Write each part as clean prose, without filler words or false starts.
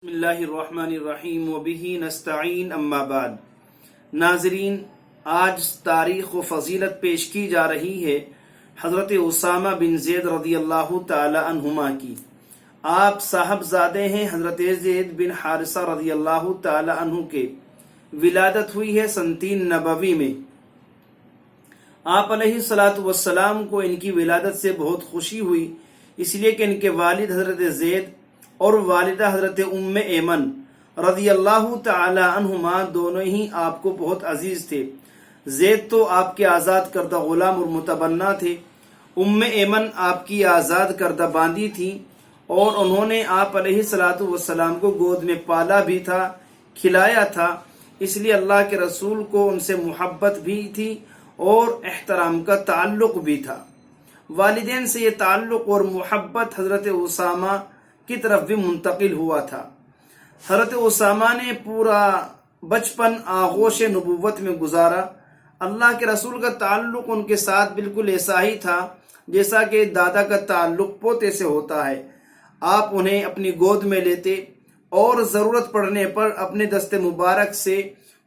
بسم اللہ الرحمن الرحیم وبہ نستعین اما بعد۔ ناظرین، آج تاریخ و فضیلت پیش کی جا رہی ہے حضرت اسامہ بن زید رضی اللہ تعالی عنہما کی۔ آپ صاحبزادے ہیں حضرت زید بن حارثہ رضی اللہ تعالی عنہ کے۔ ولادت ہوئی ہے سن 3 نبوی میں۔ آپ علیہ الصلوۃ والسلام کو ان کی ولادت سے بہت خوشی ہوئی، اس لیے کہ ان کے والد حضرت زید اور والدہ حضرت ام ایمن رضی اللہ تعالی عنہما دونوں ہی آپ کو بہت عزیز تھے۔ زید تو آپ کے آزاد کردہ غلام اور متبنہ تھے، ام ایمن آپ کی آزاد کردہ باندی تھی، اور انہوں نے آپ علیہ الصلوۃ والسلام کو گود میں پالا بھی تھا، کھلایا تھا، اس لیے اللہ کے رسول کو ان سے محبت بھی تھی اور احترام کا تعلق بھی تھا۔ والدین سے یہ تعلق اور محبت حضرت اسامہ کی طرف بھی منتقل ہوا تھا۔ حضرت اسامہ نے پورا بچپن آغوش نبوت میں گزارا۔ اللہ کے رسول کا تعلق ان کے ساتھ بالکل ایسا ہی تھا جیسا کہ دادا کا تعلق پوتے سے ہوتا ہے۔ آپ انہیں اپنی گود میں لیتے اور ضرورت پڑنے پر اپنے دست مبارک سے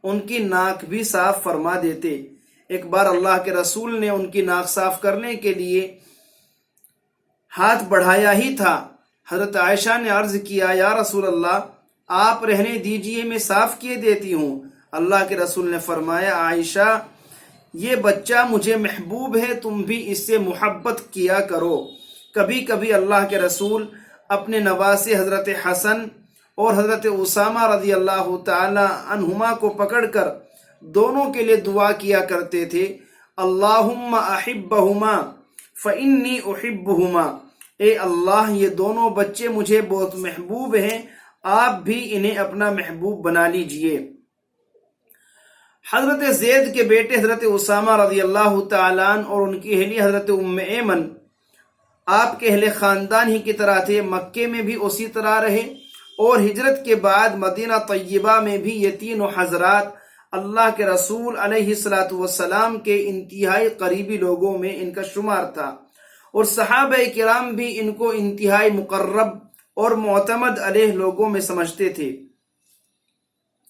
ان کی ناک بھی صاف فرما دیتے۔ ایک بار اللہ کے رسول نے ان کی ناک صاف کرنے کے لیے ہاتھ بڑھایا ہی تھا، حضرت عائشہ نے عرض کیا، یا رسول اللہ آپ رہنے دیجئے، میں صاف کیے دیتی ہوں۔ اللہ کے رسول نے فرمایا، عائشہ یہ بچہ مجھے محبوب ہے، تم بھی اس سے محبت کیا کرو۔ کبھی کبھی اللہ کے رسول اپنے نواسے حضرت حسن اور حضرت اسامہ رضی اللہ تعالی عنہما کو پکڑ کر دونوں کے لیے دعا کیا کرتے تھے، اللہم احبہما فانی احبہما، اے اللہ یہ دونوں بچے مجھے بہت محبوب ہیں، آپ بھی انہیں اپنا محبوب بنا لیجئے۔ حضرت زید کے بیٹے حضرت اسامہ رضی اللہ تعالیٰ عنہ اور ان کی اہلیہ حضرت ام ایمن آپ کے اہل خاندان ہی کی طرح تھے، مکے میں بھی اسی طرح رہے، اور ہجرت کے بعد مدینہ طیبہ میں بھی یہ تینوں حضرات اللہ کے رسول علیہ الصلوۃ والسلام کے انتہائی قریبی لوگوں میں ان کا شمار تھا، اور صحابہ کرام بھی ان کو انتہائی مقرب اور معتمد علیہ لوگوں میں سمجھتے تھے۔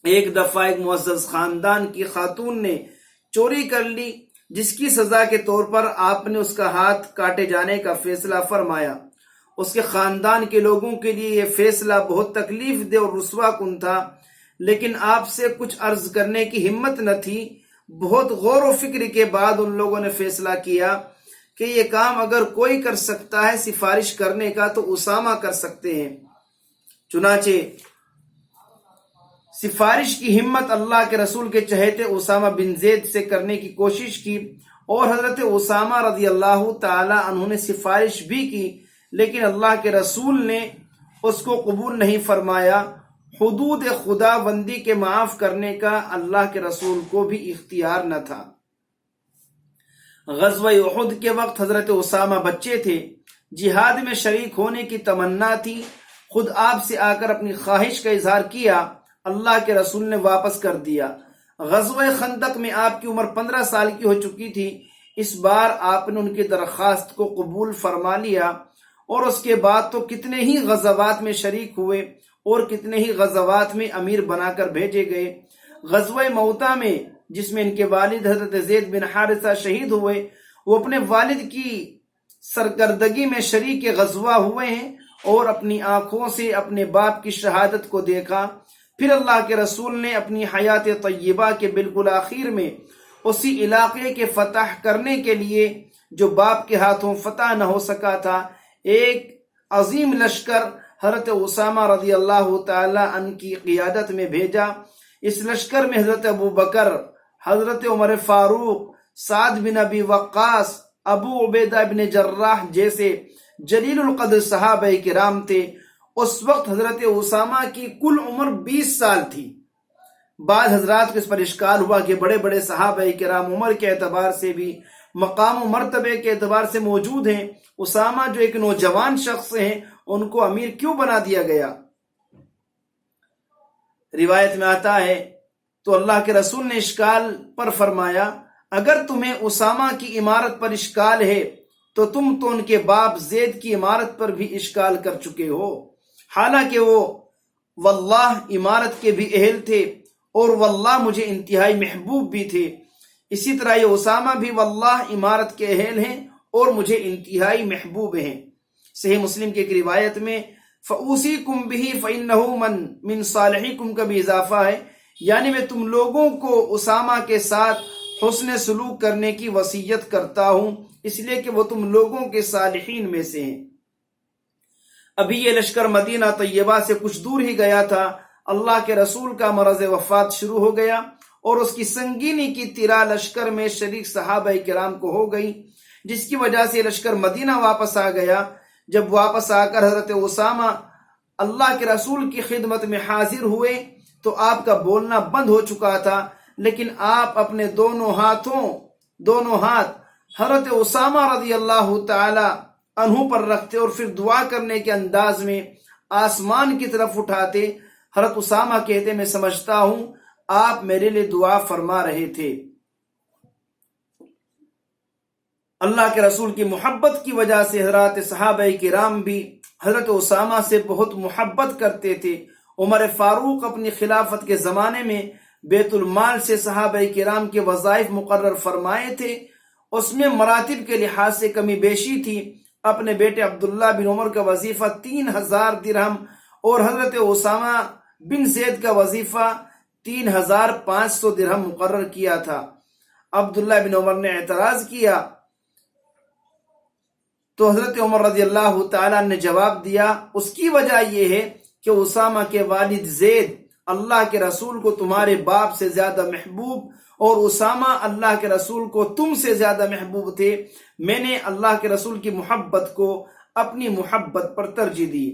ایک دفعہ ایک معزز خاندان کی خاتون نے چوری کر لی، جس کی سزا کے طور پر آپ نے اس کا ہاتھ کاٹے جانے کا فیصلہ فرمایا۔ اس کے خاندان کے لوگوں کے لیے یہ فیصلہ بہت تکلیف دہ اور رسوا کن تھا، لیکن آپ سے کچھ عرض کرنے کی ہمت نہ تھی۔ بہت غور و فکر کے بعد ان لوگوں نے فیصلہ کیا کہ یہ کام اگر کوئی کر سکتا ہے سفارش کرنے کا تو اسامہ کر سکتے ہیں۔ چنانچہ سفارش کی ہمت اللہ کے رسول کے چہیتے اسامہ بن زید سے کرنے کی کوشش کی، اور حضرت اسامہ رضی اللہ تعالی عنہ نے سفارش بھی کی، لیکن اللہ کے رسول نے اس کو قبول نہیں فرمایا۔ حدود خدا بندی کے معاف کرنے کا اللہ کے رسول کو بھی اختیار نہ تھا۔ غزوہ احد کے وقت حضرت اسامہ بچے تھے، جہاد میں شریک ہونے کی تمنا تھی، خود آپ سے آ کر اپنی خواہش کا اظہار کیا، اللہ کے رسول نے واپس کر دیا۔ غزوہ خندق میں آپ کی عمر 15 سال کی ہو چکی تھی، اس بار آپ نے ان کی درخواست کو قبول فرما لیا، اور اس کے بعد تو کتنے ہی غزوات میں شریک ہوئے اور کتنے ہی غزوات میں امیر بنا کر بھیجے گئے۔ غزوہ موتا میں جس میں ان کے والد حضرت زید بن حارثہ شہید ہوئے، وہ اپنے والد کی سرکردگی میں شریک غزوہ ہوئے ہیں اور اپنی آنکھوں سے اپنے باپ کی شہادت کو دیکھا۔ پھر اللہ کے رسول نے اپنی حیات طیبہ کے بالکل آخر میں اسی علاقے کے فتح کرنے کے لیے جو باپ کے ہاتھوں فتح نہ ہو سکا تھا، ایک عظیم لشکر حضرت اسامہ رضی اللہ تعالی عنہ کی قیادت میں بھیجا۔ اس لشکر میں حضرت ابو بکر، حضرت عمر فاروق، سعد بن ابی وقاص، ابو عبیدہ بن جراح جیسے جلیل القدر صحابہ کرام تھے۔ اس وقت حضرت اسامہ کی کل عمر 20 سال تھی۔ بعض حضرات کو اس پر اشکال ہوا کہ بڑے بڑے صحابہ کرام عمر کے اعتبار سے بھی، مقام و مرتبے کے اعتبار سے موجود ہیں، اسامہ جو ایک نوجوان شخص ہیں ان کو امیر کیوں بنا دیا گیا؟ روایت میں آتا ہے تو اللہ کے رسول نے اشکال پر فرمایا، اگر تمہیں اسامہ کی امارت پر اشکال ہے تو تم تو ان کے باپ زید کی امارت پر بھی اشکال کر چکے ہو، حالانکہ وہ واللہ امارت کے بھی اہل تھے اور واللہ مجھے انتہائی محبوب بھی تھے۔ اسی طرح یہ اسامہ بھی واللہ امارت کے اہل ہیں اور مجھے انتہائی محبوب ہیں۔ صحیح مسلم کی ایک روایت میں فَأُوصِيكُمْ بِهِ فَإِنَّهُ مِن صَالِحِكُمْ کا بھی اضافہ ہے، یعنی میں تم لوگوں کو اسامہ کے ساتھ حسن سلوک کرنے کی وصیت کرتا ہوں، اس لیے کہ وہ تم لوگوں کے صالحین میں سے ہیں۔ ابھی یہ لشکر مدینہ طیبہ سے کچھ دور ہی گیا تھا، اللہ کے رسول کا مرض وفات شروع ہو گیا اور اس کی سنگینی کی طرح لشکر میں شریک صحابہ کرام کو ہو گئی، جس کی وجہ سے لشکر مدینہ واپس آ گیا۔ جب واپس آ کر حضرت اسامہ اللہ کے رسول کی خدمت میں حاضر ہوئے تو آپ کا بولنا بند ہو چکا تھا، لیکن آپ اپنے دونوں ہاتھ حضرت اسامہ رضی اللہ تعالی عنہ پر رکھتے اور پھر دعا کرنے کے انداز میں آسمان کی طرف اٹھاتے۔ حضرت اسامہ کہتے میں سمجھتا ہوں آپ میرے لیے دعا فرما رہے تھے۔ اللہ کے رسول کی محبت کی وجہ سے حضرات صحابہ کرام بھی حضرت اسامہ سے بہت محبت کرتے تھے۔ عمر فاروق اپنی خلافت کے زمانے میں بیت المال سے صحابہ کرام کے وظائف مقرر فرمائے تھے، اس میں مراتب کے لحاظ سے کمی بیشی تھی۔ اپنے بیٹے عبداللہ بن عمر کا وظیفہ 3000 درہم اور حضرت اسامہ بن زید کا وظیفہ 3500 درہم مقرر کیا تھا۔ عبداللہ بن عمر نے اعتراض کیا تو حضرت عمر رضی اللہ تعالیٰ نے جواب دیا، اس کی وجہ یہ ہے کہ اسامہ کے والد زید اللہ کے رسول کو تمہارے باپ سے زیادہ محبوب اور اسامہ اللہ کے رسول کو تم سے زیادہ محبوب تھے، میں نے اللہ کے رسول کی محبت کو اپنی محبت پر ترجیح دی۔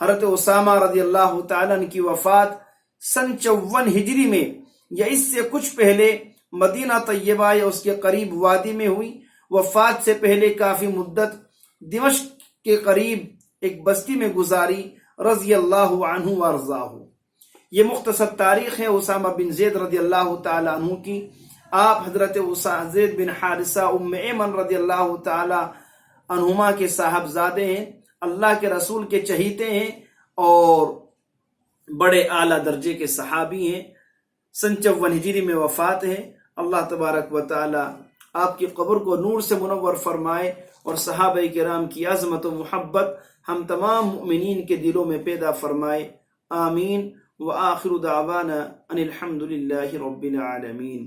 حضرت اسامہ رضی اللہ تعالیٰ کی وفات سن 54 ہجری میں یا اس سے کچھ پہلے مدینہ طیبہ یا اس کے قریب وادی میں ہوئی۔ وفات سے پہلے کافی مدت دمشق کے قریب ایک بستی میں گزاری، رضی اللہ عنہ وارضاہ۔ یہ مختصر تاریخ ہے اسامہ بن زید رضی اللہ تعالی عنہ کی۔ آپ حضرت زید بن حارثہ ام ایمن رضی اللہ تعالی عنہما کے صاحبزادے ہیں، اللہ کے رسول کے چہیتے ہیں اور بڑے اعلیٰ درجے کے صحابی ہیں۔ سن 54 ہجری میں وفات ہے۔ اللہ تبارک و تعالی آپ کی قبر کو نور سے منور فرمائے اور صحابہ کرام کی عظمت و محبت ہم تمام مؤمنین کے دلوں میں پیدا فرمائے، آمین۔ وآخر دعوانا ان الحمد للہ رب العالمین۔